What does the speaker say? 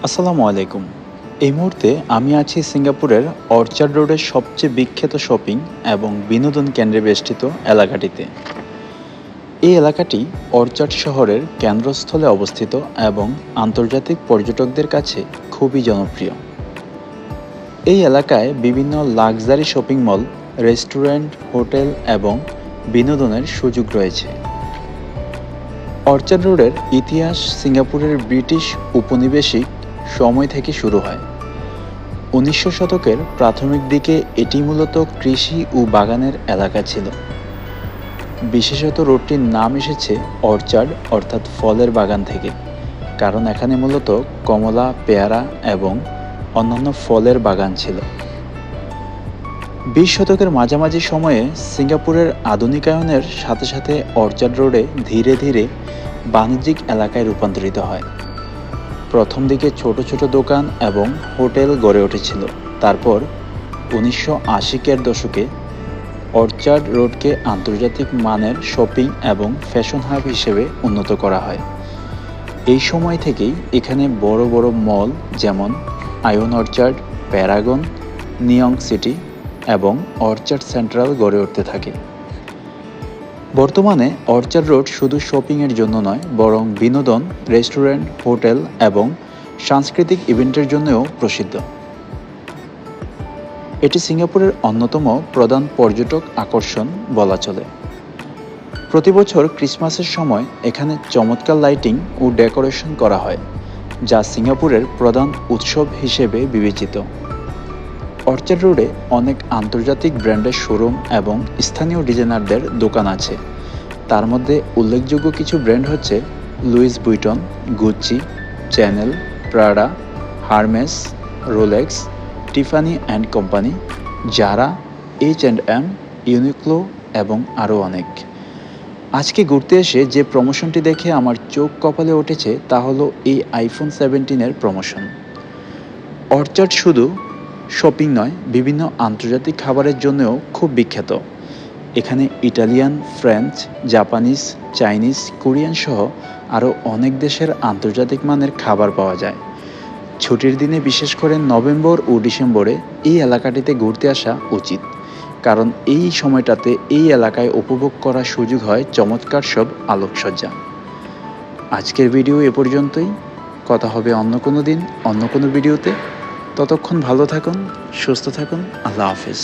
আসসালামু আলাইকুম। এই মুহূর্তে আমি আছি সিঙ্গাপুরের অর্চার্ড রোডের সবচেয়ে বিখ্যাত শপিং এবং বিনোদন কেন্দ্রে বেষ্টিত এলাকাটিতে। এই এলাকাটি অর্চার্ড শহরের কেন্দ্রস্থলে অবস্থিত এবং আন্তর্জাতিক পর্যটকদের কাছে খুবই জনপ্রিয়। এই এলাকায় বিভিন্ন luxury shopping mall, restaurant, hotel এবং বিনোদনের সুযোগ রয়েছে। অর্চার্ড রোডের ইতিহাস সিঙ্গাপুরের ব্রিটিশ উপনিবেশিক সময় থেকে শুরু হয়। ১৯০০ শতকের প্রাথমিক দিকে এটি মূলত কৃষি ও বাগানের এলাকা ছিল। বিশেষত রোডটির নাম এসেছে অর্চার্ড অর্থাৎ ফলের বাগান থেকে, কারণ এখানে মূলত কমলা, পেয়ারা এবং অন্যান্য ফলের বাগান ছিল। ২০ শতকের মাঝামাঝি সময়ে সিঙ্গাপুরের আধুনিকায়নের সাথে সাথে অর্চার্ড রোডে ধীরে ধীরে বাণিজ্যিক এলাকায় রূপান্তরিত হয়। প্রথম দিকে ছোট ছোট দোকান এবং হোটেল গড়ে উঠেছিল। তারপর ১৯৮০-এর দশকে অর্চার্ড রোডকে আন্তর্জাতিক মানের শপিং এবং ফ্যাশন হাব হিসেবে উন্নত করা হয়। এই সময় থেকেই এখানে বড় বড় মল যেমন আয়ন অর্চার্ড, প্যারাগন, নিয়ং সিটি এবং অর্চার্ড সেন্ট্রাল গড়ে উঠতে থাকে। বর্তমানে অর্চার্ড রোড শুধু শপিংয়ের জন্য নয়, বরং বিনোদন, রেস্টুরেন্ট, হোটেল এবং সাংস্কৃতিক ইভেন্টের জন্যও প্রসিদ্ধ। এটি সিঙ্গাপুরের অন্যতম প্রধান পর্যটক আকর্ষণ বলা চলে। প্রতি বছর ক্রিসমাসের সময় এখানে চমৎকার লাইটিং ও ডেকোরেশন করা হয়, যা সিঙ্গাপুরের প্রধান উৎসব হিসেবে বিবেচিত। অর্চার্ড রোডে অনেক আন্তর্জাতিক ব্র্যান্ডের শোরুম এবং স্থানীয় ডিজাইনারদের দোকান আছে। তার মধ্যে উল্লেখযোগ্য কিছু ব্র্যান্ড হচ্ছে Louis Vuitton, Gucci, Chanel, Prada, Hermes, Rolex, Tiffany and company, Zara, H&M, Uniqlo এবং আরও অনেক। আজকে ঘুরতে এসে যে প্রমোশনটি দেখে আমার চোখ কপালে উঠেছে তা হলো এই আইফোন 17-এর প্রমোশন। অর্চার্ড শুধু শপিং নয়, বিভিন্ন আন্তর্জাতিক খাবারের জন্যও খুব বিখ্যাত। এখানে Italian, French, Japanese, Chinese, Korean সহ আরও অনেক দেশের আন্তর্জাতিক মানের খাবার পাওয়া যায়। ছুটির দিনে বিশেষ করে নভেম্বর ও ডিসেম্বরে এই এলাকাটিতে ঘুরতে আসা উচিত, কারণ এই সময়টাতে এই এলাকায় উপভোগ করার সুযোগ হয় চমৎকার সব আলোকসজ্জা। আজকের ভিডিও এ পর্যন্তই। কথা হবে অন্য কোনো দিন, অন্য কোনো ভিডিওতে। ততক্ষণ ভালো থাকুন, সুস্থ থাকুন। আল্লাহ হাফেজ।